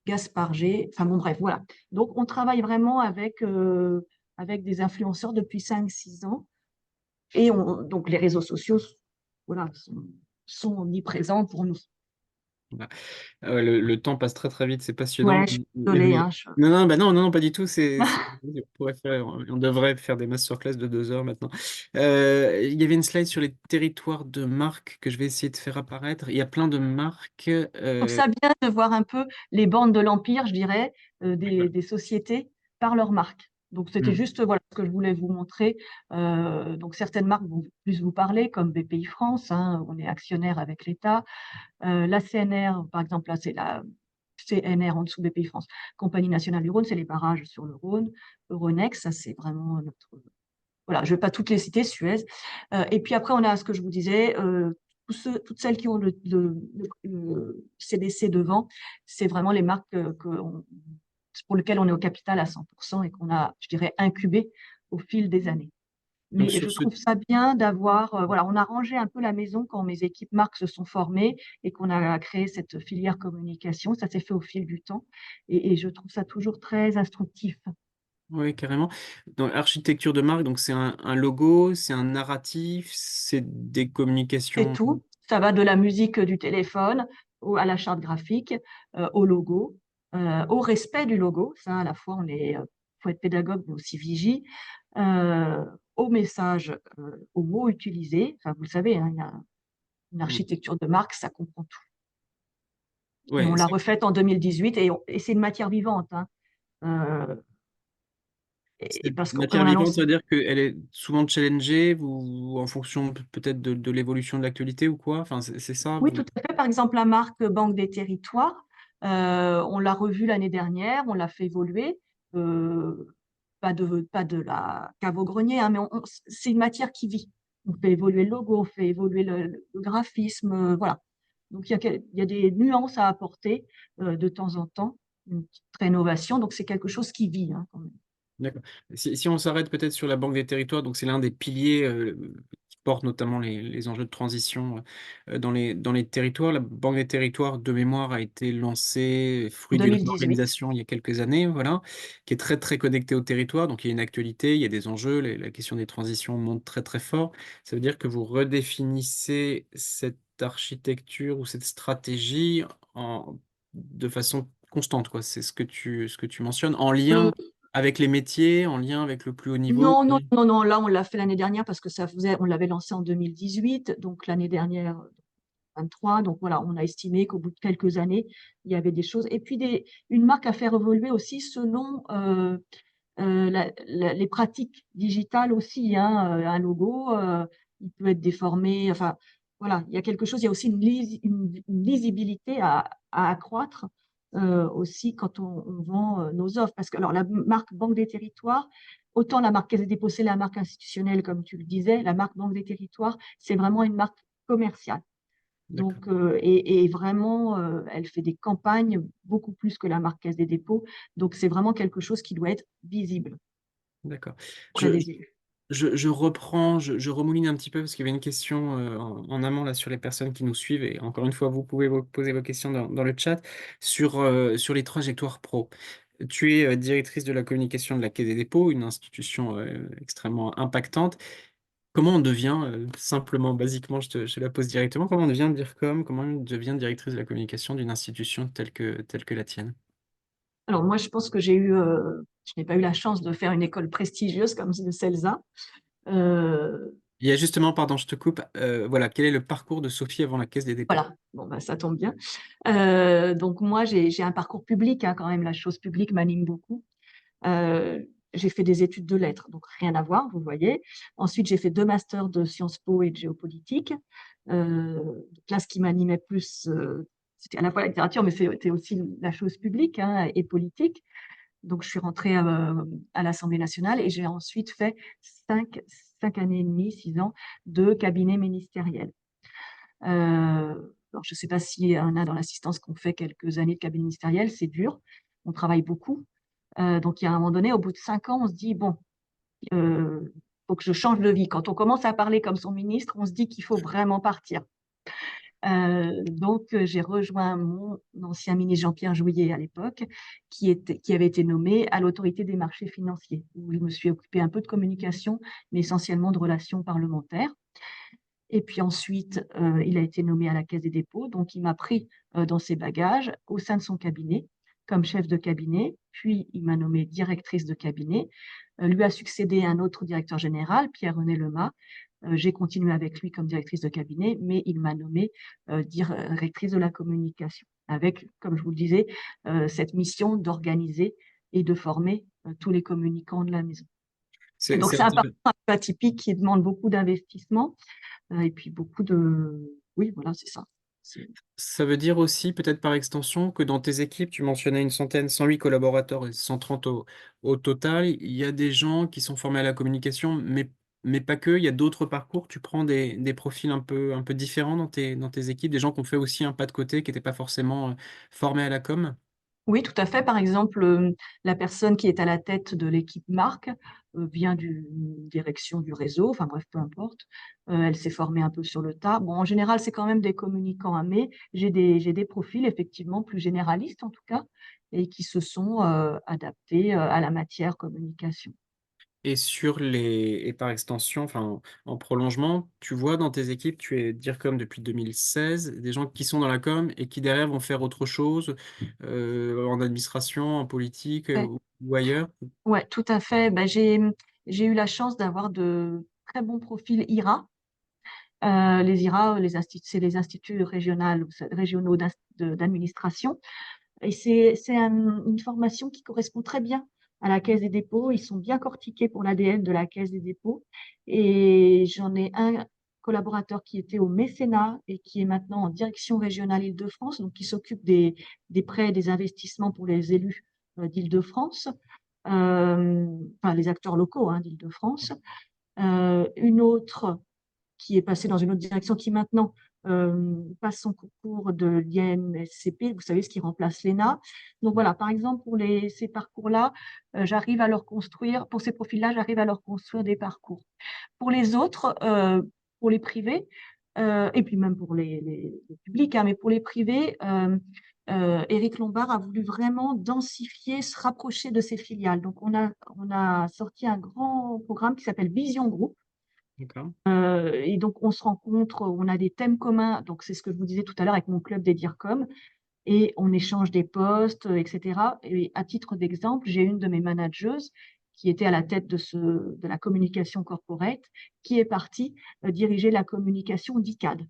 Gaspard G. Enfin bon, bref, voilà. Donc, on travaille vraiment avec des influenceurs depuis 5-6 ans. Donc, les réseaux sociaux, voilà, sont omniprésents pour nous. Voilà. Ah ouais, le temps passe très très vite, c'est passionnant. Ouais, je suis désolée, hein, Non, non, bah non, non, non, pas du tout. On devrait faire des masterclass de 2 heures maintenant. Il y avait une slide sur les territoires de marques que je vais essayer de faire apparaître. Il y a plein de marques. trouve ça bien de voir un peu les bandes de l'Empire, je dirais, des sociétés par leur marque. Donc, c'était Hmm. juste voilà, ce que je voulais vous montrer. Donc, certaines marques vont plus vous parler, comme BPI France, hein, on est actionnaire avec l'État. La CNR, par exemple, là, c'est la CNR en dessous BPI France, Compagnie nationale du Rhône, c'est les barrages sur le Rhône. Euronext, ça, c'est vraiment notre. Voilà, je ne vais pas toutes les citer, Suez. Et puis après, on a ce que je vous disais, toutes celles qui ont le CDC devant, c'est vraiment les marques pour lesquelles on est au capital à 100% et qu'on a, je dirais, incubé au fil des années. Donc Mais sur je ce, trouve ça bien d'avoir, voilà, on a rangé un peu la maison quand mes équipes marques se sont formées et qu'on a créé cette filière communication. Ça s'est fait au fil du temps et je trouve ça toujours très instructif. oui, carrément. Donc architecture de marque, donc c'est un logo, c'est un narratif, c'est des C'est communications. tout. Ça va de la musique du téléphone à la charte graphique, au logo, au respect du logo. Ça, à la fois, faut être pédagogue, mais aussi vigie. Au message, aux mots utilisés. Enfin, vous le savez, hein, une Hmm. architecture de marque, ça comprend tout. Et on Ouais, l'a refaite en 2018 et c'est une matière vivante, hein. Euh, et cette parce qu'on matière a vivante, lancé. ça veut dire qu'elle est souvent challengée, vous, en fonction peut-être de l'évolution de l'actualité ou quoi? Enfin, c'est ça, Oui, vous. tout à fait. Par exemple, la marque Banque des Territoires, on l'a revue l'année dernière, on l'a fait évoluer. Euh, pas de la cave au grenier, hein, mais c'est une matière qui vit. On fait évoluer le logo, on fait évoluer le graphisme, voilà. Donc, il y a des nuances à apporter de temps en temps, une petite rénovation. Donc, c'est quelque chose qui vit, hein, quand même. D'accord. Si on s'arrête peut-être sur la Banque des Territoires, donc c'est l'un des piliers qui porte notamment les enjeux de transition dans les territoires. La Banque des Territoires, de mémoire, a été lancée, En fruit d'une 2018. organisation il y a quelques années, voilà, qui est très très connectée au territoire. Donc il y a une actualité, il y a des enjeux, la question des transitions monte très très fort. Ça veut dire que vous redéfinissez cette architecture ou cette stratégie de façon constante, quoi. C'est ce que tu mentionnes, en lien avec les métiers, en lien avec le plus haut niveau. Non, non, non, non, là, on l'a fait l'année dernière parce que on l'avait lancé en 2018, donc l'année dernière, 23. Donc voilà, on a estimé qu'au bout de quelques années, il y avait des choses. Et puis une marque à faire évoluer aussi selon les pratiques digitales aussi, hein. Un logo, il peut être déformé. Enfin, voilà, il y a quelque chose. Il y a aussi une lisibilité à accroître aussi quand on vend nos offres. Parce que alors la marque Banque des Territoires, autant la marque Caisse des Dépôts, c'est la marque institutionnelle, comme tu le disais, la marque Banque des Territoires, c'est vraiment une marque commerciale. D'accord, Donc, et vraiment, elle fait des campagnes beaucoup plus que la marque Caisse des Dépôts. Donc, c'est vraiment quelque chose qui doit être visible d'accord. auprès Je, des élus. je reprends, je remouline un petit peu parce qu'il y avait une question en amont là sur les personnes qui nous suivent et encore une fois, vous pouvez poser vos questions dans le chat sur les trajectoires pro. Tu es directrice de la communication de la Caisse des dépôts, une institution extrêmement impactante. Comment on devient, simplement, basiquement, je te la pose directement, comment on devient DIRCOM, comment on devient directrice de la communication d'une institution telle que la tienne? Alors, moi, je pense que je n'ai pas eu la chance de faire une école prestigieuse comme le CELSA. Euh, Il y a justement, pardon, je te coupe, voilà, quel est le parcours de Sophie avant la Caisse des dépôts? voilà, bon, bah, ça tombe bien. Donc, moi, j'ai un parcours public, hein, quand même, la chose publique m'anime beaucoup. Euh, j'ai fait des études de lettres, donc rien à voir, vous voyez. Ensuite, j'ai fait 2 masters de Sciences Po et de géopolitique. Là, ce qui m'animait plus, c'était à la fois la littérature, mais c'était aussi la chose publique, hein, et politique. Donc, je suis rentrée à l'Assemblée nationale et j'ai ensuite fait 5 années et demie, 6 ans de cabinet ministériel. Alors, je ne sais pas s'il y en a dans l'assistance qu'on fait quelques années de cabinet ministériel, c'est dur, on travaille beaucoup. Donc, il y a un moment donné, au bout de 5 ans, on se dit, bon, faut que je change de vie. Quand on commence à parler comme son ministre, on se dit qu'il faut vraiment partir. Donc, j'ai rejoint mon ancien ministre Jean-Pierre Jouyet à l'époque, qui avait été nommé à l'autorité des marchés financiers, où je me suis occupée un peu de communication, mais essentiellement de relations parlementaires. Et puis ensuite, il a été nommé à la Caisse des dépôts, donc il m'a pris dans ses bagages au sein de son cabinet comme chef de cabinet, puis il m'a nommée directrice de cabinet. Lui a succédé un autre directeur général, Pierre-René Lemas. J'ai continué avec lui comme directrice de cabinet, mais il m'a nommée directrice de la communication, avec, comme je vous le disais, cette mission d'organiser et de former tous les communicants de la maison. Donc C'est c'est un parcours un peu atypique qui demande beaucoup d'investissement et puis beaucoup de... Oui, voilà, c'est ça. Ça veut dire aussi, peut-être par extension, que dans tes équipes, tu mentionnais une centaine, 108 collaborateurs et 130 au total. Il y a des gens qui sont formés à la communication, mais pas que. Il y a d'autres parcours. Tu prends des profils un peu différents dans tes équipes, des gens qui ont fait aussi un pas de côté, qui n'étaient pas forcément formés à la com. Oui, tout à fait. Par exemple, la personne qui est à la tête de l'équipe marque vient d'une direction du réseau, enfin bref, peu importe. Elle s'est formée un peu sur le tas. Bon, en général, c'est quand même des communicants, hein, mais j'ai des profils effectivement plus généralistes en tout cas, et qui se sont adaptés à la matière communication. Et par extension, enfin, en prolongement, tu vois dans tes équipes, tu es DIRCOM depuis 2016, des gens qui sont dans la com et qui derrière vont faire autre chose, en administration, en politique, Ouais, ou ailleurs. ouais, tout à fait. Ben, j'ai eu la chance d'avoir de très bons profils IRA. Les IRA, c'est les instituts régionaux d'administration. Et c'est une formation qui correspond très bien à la Caisse des dépôts. Ils sont bien cortiqués pour l'ADN de la Caisse des dépôts. Et j'en ai un collaborateur qui était au mécénat et qui est maintenant en direction régionale Île-de-France, donc qui s'occupe des prêts et des investissements pour les élus d'Île-de-France, enfin les acteurs locaux d'Île-de-France. Une autre qui est passé dans une autre direction, qui maintenant passe son concours de l'INSCP, vous savez, ce qui remplace l'ENA. Donc voilà, par exemple, pour ces parcours-là, j'arrive à leur construire, pour ces profils-là, j'arrive à leur construire des parcours. Pour les autres, pour les privés, et puis même pour les publics, hein, mais pour les privés, Éric Lombard a voulu vraiment densifier, se rapprocher de ses filiales. Donc on a sorti un grand programme qui s'appelle Vision Group, D'accord. et donc, on se rencontre, on a des thèmes communs. Donc, c'est ce que je vous disais tout à l'heure avec mon club des DIRCOM. Et on échange des postes, etc. Et à titre d'exemple, j'ai une de mes manageuses qui était à la tête de la communication corporate, qui est partie diriger la communication d'ICAD.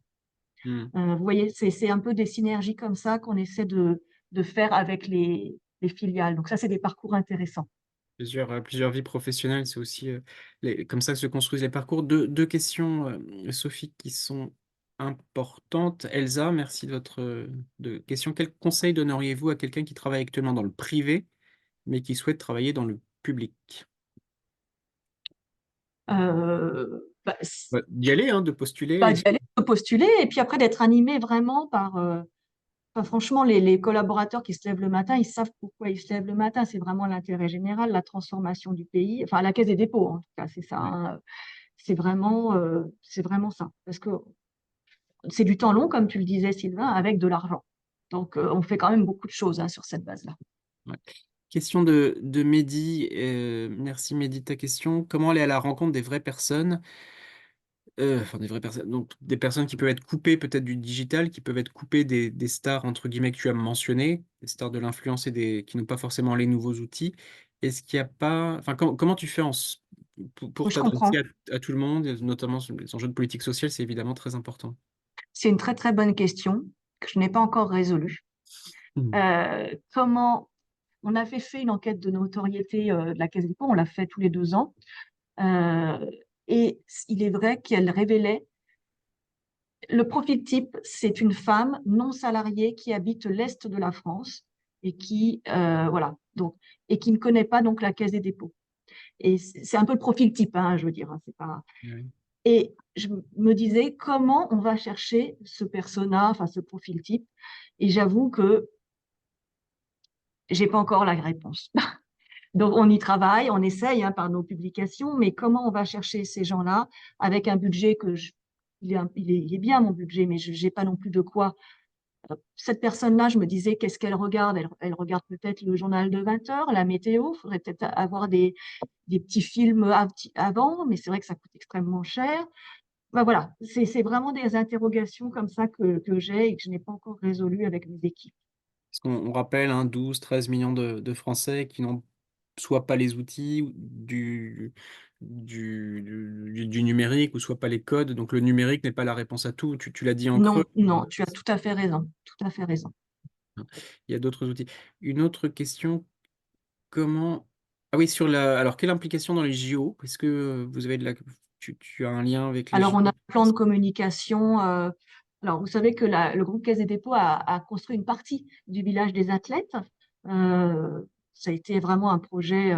Hmm. Vous voyez, c'est un peu des synergies comme ça qu'on essaie de faire avec les filiales. Donc ça, c'est des parcours intéressants. Plusieurs vies professionnelles, c'est aussi comme ça que se construisent les parcours. Deux questions, Sophie, qui sont importantes. Elsa, merci de votre question. Quel conseil donneriez-vous à quelqu'un qui travaille actuellement dans le privé, mais qui souhaite travailler dans le public? Bah, D'y aller, hein, de pas postuler. d'y aller, de postuler, et puis après d'être animé vraiment par... enfin, franchement, les collaborateurs qui se lèvent le matin, ils savent pourquoi ils se lèvent le matin. C'est vraiment l'intérêt général, la transformation du pays. Enfin, à la Caisse des dépôts, en tout cas, c'est ça, Ouais. hein. C'est vraiment ça. Parce que c'est du temps long, comme tu le disais, Sylvain, avec de l'argent. Donc, on fait quand même beaucoup de choses sur cette base-là. Ouais. Question de Mehdi. Merci Mehdi de ta question. Comment aller à la rencontre des vraies personnes? Enfin, des vraies personnes, donc des personnes qui peuvent être coupées peut-être du digital, qui peuvent être coupées des stars entre guillemets que tu as mentionnées, des stars de l'influence qui n'ont pas forcément les nouveaux outils. Est-ce qu'il n'y a pas, enfin, comment tu fais pour Je comprends. t'adresser à tout le monde, et notamment sur les enjeux de politique sociale, c'est évidemment très important. C'est une très, très bonne question que je n'ai pas encore résolue. Mhm. Comment... On avait fait une enquête de notoriété de la Caisse des dépôts, on l'a fait tous les 2 ans. Euh, et il est vrai qu'elle révélait le profil type, c'est une femme non salariée qui habite l'Est de la France et qui, voilà, donc, et qui ne connaît pas donc la Caisse des dépôts. Et c'est un peu le profil type, hein, je veux dire, hein, c'est pas... Ouais. Et je me disais, comment on va chercher ce persona, enfin ce profil type? Et j'avoue que j'ai pas encore la réponse. Donc, on y travaille, on essaye par nos publications, mais comment on va chercher ces gens-là avec un budget il est bien mon budget, mais je n'ai pas non plus de quoi. Cette personne-là, je me disais, qu'est-ce qu'elle regarde? Elle regarde peut-être le journal de 20 heures, la météo, il faudrait peut-être avoir des petits films avant, mais c'est vrai que ça coûte extrêmement cher. bah, voilà, c'est vraiment des interrogations comme ça que j'ai et que je n'ai pas encore résolues avec mes équipes. Parce qu'on rappelle, hein, 12-13 millions de Français qui n'ont soit pas les outils du numérique, ou soit pas les codes. Donc le numérique n'est pas la réponse à tout. Tu l'as dit en creux. Non, non, tu as tout à fait raison, tout à fait raison. Il y a d'autres outils. Une autre question, comment... Ah oui, sur la... Alors, quelle implication dans les JO? Est-ce que vous avez de la... Tu as un lien avec les Alors, on a un JO? plan de communication. Alors, vous savez que le groupe Caisse des dépôts a construit une partie du village des athlètes. Euh, Ça a été vraiment un projet,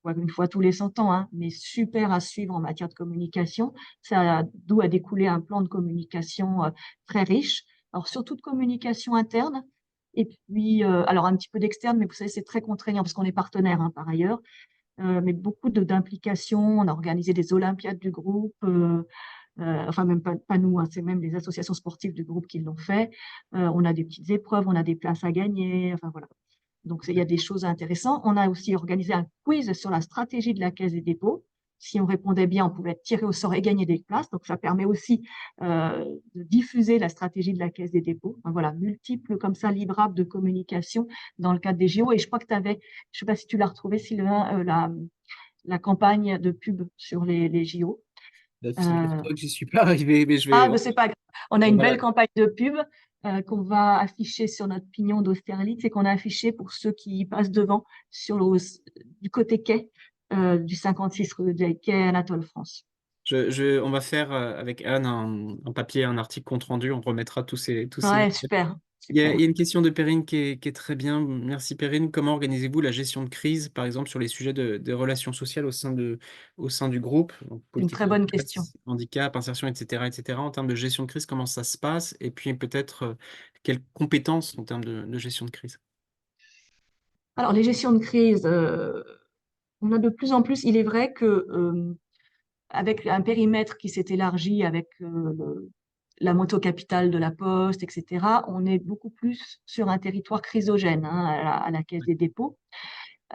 bon, une fois tous les 100 ans, hein, mais super à suivre en matière de communication. D'où a découlé un plan de communication très riche. Alors, surtout de communication interne. Et puis, alors un petit peu d'externe, mais vous savez, c'est très contraignant parce qu'on est partenaire, hein, par ailleurs. Mais beaucoup d'implications. On a organisé des olympiades du groupe. Enfin même pas nous, hein, c'est même les associations sportives du groupe qui l'ont fait. On a des petites épreuves, on a des places à gagner, enfin voilà. Donc il y a des choses intéressantes. On a aussi organisé un quiz sur la stratégie de la Caisse des dépôts. Si on répondait bien, on pouvait être tiré au sort et gagner des places. Donc ça permet aussi de diffuser la stratégie de la Caisse des dépôts. Enfin, voilà, multiples comme ça livrables de communication dans le cadre des JO. Et je crois que tu avais, je sais pas si tu l'as retrouvé, Sylvain, la campagne de pub sur les JO. Là, Euh, figure-toi que j'y suis pas arrivé, mais je ah, vais... mais c'est pas grave. On a On une va belle la- campagne de pub qu'on va afficher sur notre pignon d'Austerlitz et qu'on a affiché pour ceux qui passent devant sur du côté quai du 56 rue des Quais Anatole France. on va faire avec Anne un papier, un article compte rendu. On remettra tous ces Ouais, visuels. super, Il super. y a une question de Perrine qui est très bien. Merci Perrine. Comment organisez-vous la gestion de crise, par exemple, sur les sujets de relations sociales au sein du groupe, donc Une politique très de bonne retraite, question. handicap, insertion, etc., etc. En termes de gestion de crise, comment ça se passe? Et puis peut-être quelles compétences en termes de gestion de crise? Alors, les gestions de crise, on a de plus en plus, il est vrai que avec un périmètre qui s'est élargi avec la moto capitale de la Poste, etc., on est beaucoup plus sur un territoire chrysogène, hein, à la Caisse des dépôts.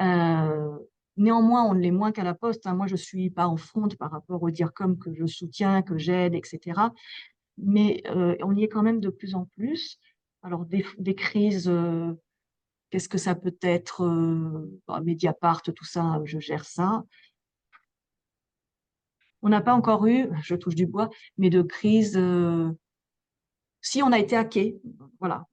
Euh, Néanmoins, on l'est moins qu'à la Poste, hein. Moi, je suis pas en fronte par rapport au DIRCOM que je soutiens, que j'aide, etc. Mais on y est quand même de plus en plus. Alors, des crises, qu'est-ce que ça peut être bah, Mediapart, tout ça, je gère ça. On n'a pas encore eu, je touche du bois, mais de crise. Si on a été hacké, voilà,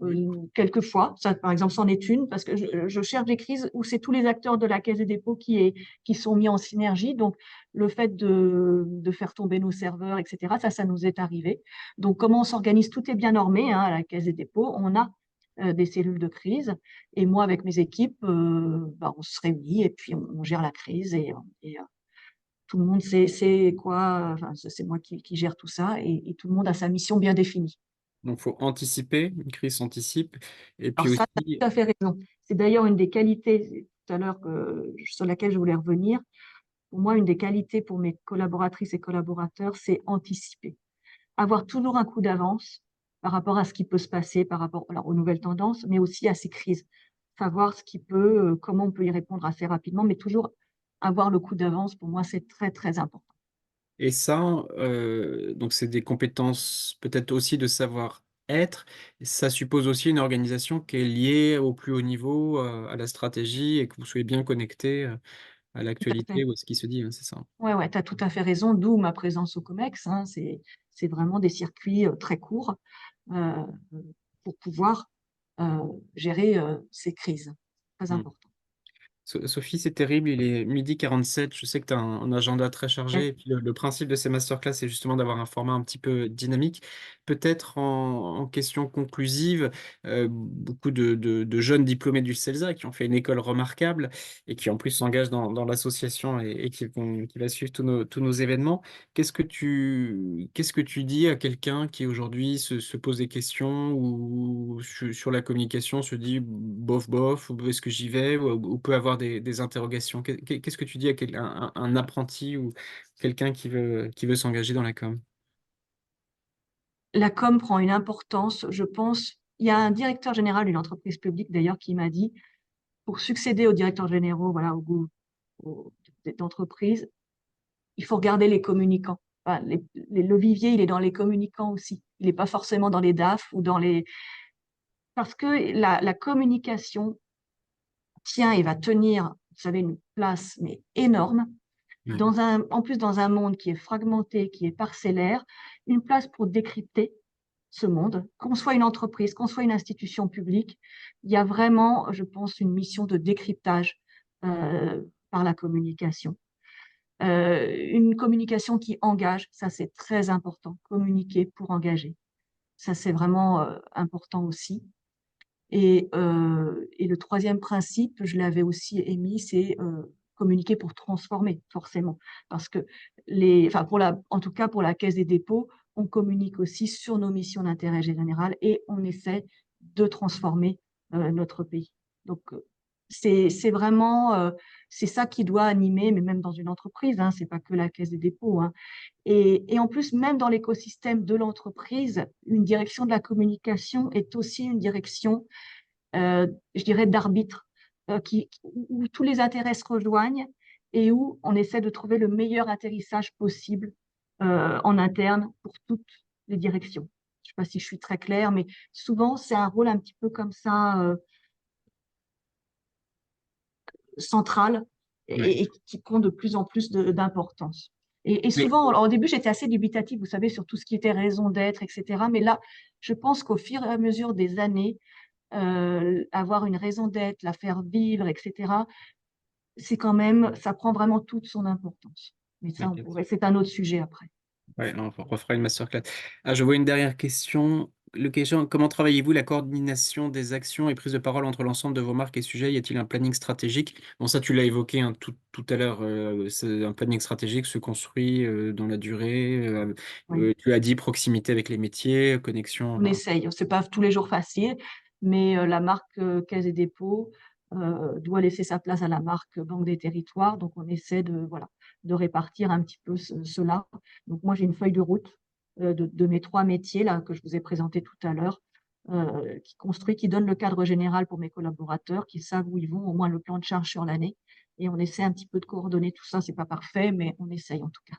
quelquefois, ça par exemple c'en est une, parce que je cherche des crises où c'est tous les acteurs de la Caisse des dépôts qui sont mis en synergie. Donc le fait de faire tomber nos serveurs, etc., ça nous est arrivé. Donc comment on s'organise, tout est bien normé, hein, à la Caisse des dépôts. On a des cellules de crise et moi avec mes équipes, bah, on se réunit et puis on gère la crise et tout le monde sait quoi, enfin, c'est moi qui gère tout ça et tout le monde a sa mission bien définie. Donc, il faut anticiper, une crise s'anticipe. Et puis Alors ça, tu as aussi, tout à fait raison. C'est d'ailleurs une des qualités tout à l'heure sur laquelle je voulais revenir. Pour moi, une des qualités pour mes collaboratrices et collaborateurs, c'est anticiper. Avoir toujours un coup d'avance par rapport à ce qui peut se passer, par rapport alors, aux nouvelles tendances, mais aussi à ces crises. Savoir ce qui peut, comment on peut y répondre assez rapidement, mais toujours avoir le coup d'avance, pour moi, c'est très, très important. et ça, donc c'est des compétences peut-être aussi de savoir-être. Ça suppose aussi une organisation qui est liée au plus haut niveau, à la stratégie, et que vous soyez bien connecté, à Tout à fait. l'actualité ou à ce qui se dit, hein, c'est ça? Ouais, ouais, tu as tout à fait raison, d'où ma présence au COMEX, hein. C'est vraiment des circuits très courts euh, pour pouvoir gérer ces crises. Très Mmh. important. Sophie, c'est terrible, il est 12h47. Je sais que tu as un agenda très chargé. Yes. Et puis le principe de ces masterclass, c'est justement d'avoir un format un petit peu dynamique. Peut-être en question conclusive, beaucoup de jeunes diplômés du CELSA qui ont fait une école remarquable et qui en plus s'engagent dans l'association et qui va suivre tous nos événements. Qu'est-ce que tu dis à quelqu'un qui aujourd'hui se pose des questions ou sur la communication se dit bof bof, ou est-ce que j'y vais, ou peut avoir des interrogations? Qu'est-ce que tu dis à un apprenti ou quelqu'un qui veut s'engager dans la com? La com prend une importance, je pense. Il y a un directeur général d'une entreprise publique d'ailleurs qui m'a dit, pour succéder aux directeurs généraux, voilà, d'entreprise, il faut regarder les communicants. enfin, le vivier, il est dans les communicants aussi. Il n'est pas forcément dans les DAF ou dans les... Parce que la communication tient et va tenir, vous savez, une place mais énorme Ouais. dans en plus dans un monde qui est fragmenté, qui est parcellaire, une place pour décrypter ce monde, qu'on soit une entreprise, qu'on soit une institution publique, il y a vraiment, je pense, une mission de décryptage par la communication. Une communication qui engage, ça c'est très important, communiquer pour engager. Ça c'est vraiment important aussi. Et le troisième principe, je l'avais aussi émis, c'est communiquer pour transformer, forcément. Parce que enfin en tout cas pour la Caisse des dépôts, on communique aussi sur nos missions d'intérêt général et on essaie de transformer notre pays. Donc, c'est vraiment, c'est ça qui doit animer, mais même dans une entreprise, hein, c'est pas que la Caisse des dépôts, hein. Et en plus, même dans l'écosystème de l'entreprise, une direction de la communication est aussi une direction je dirais, d'arbitre, où tous les intérêts se rejoignent et où on essaie de trouver le meilleur atterrissage possible en interne pour toutes les directions. Je ne sais pas si je suis très claire, mais souvent, c'est un rôle un petit peu comme ça, central Ouais. et qui prend de plus en plus d'importance. Et Mais souvent, alors, au début, j'étais assez dubitative, vous savez, sur tout ce qui était raison d'être, etc. Mais là, je pense qu'au fur et à mesure des années, avoir une raison d'être, la faire vivre, etc., c'est quand même, ça prend vraiment toute son importance. Mais ça, ouais, c'est un autre sujet après. ouais, on refera une masterclass. Ah, je vois une dernière question. Comment travaillez-vous la coordination des actions et prise de parole entre l'ensemble de vos marques et sujets? Y a-t-il un planning stratégique? Bon, ça, tu l'as évoqué hein, tout à l'heure. C'est un planning stratégique se construit dans la durée. Oui. Tu as dit proximité avec les métiers, connexion. On Enfin, essaye. C'est pas tous les jours facile, mais la marque Caisse et Dépôt doit laisser sa place à la marque Banque des Territoires. Donc, on essaie de, voilà, de répartir un petit peu cela. Donc, moi, j'ai une feuille de route de mes trois métiers là, que je vous ai présenté tout à l'heure, qui donne le cadre général pour mes collaborateurs, qui savent où ils vont, au moins le plan de charge sur l'année. Et on essaie un petit peu de coordonner tout ça. C'est pas parfait, mais on essaye en tout cas.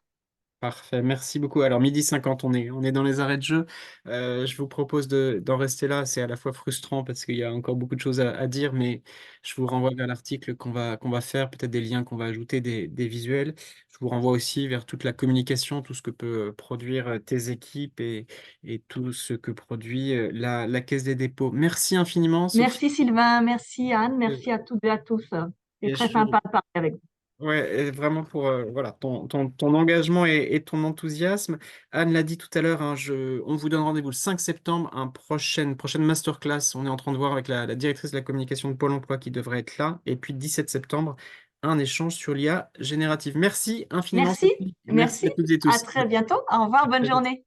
parfait, merci beaucoup. Alors, 12h50, on est dans les arrêts de jeu. Je vous propose d'en rester là. C'est à la fois frustrant parce qu'il y a encore beaucoup de choses à dire, mais je vous renvoie vers l'article qu'on va faire, peut-être des liens qu'on va ajouter, des visuels. Je vous renvoie aussi vers toute la communication, tout ce que peut produire tes équipes et tout ce que produit la Caisse des dépôts. Merci infiniment, Sophie. Merci Sylvain, merci Anne, Et merci à toutes et à tous. C'est et très je, sympa de parler avec vous. Ouais, et vraiment pour voilà, ton engagement et ton enthousiasme. Anne l'a dit tout à l'heure, hein, on vous donne rendez-vous le 5 septembre, prochaine masterclass. On est en train de voir avec la directrice de la communication de Pôle emploi qui devrait être là. Et puis 17 septembre, un échange sur l'IA générative. Merci infiniment, Merci, Sophie. Merci merci. à toutes et À tous. très bientôt. Au revoir, À bonne très vite. journée.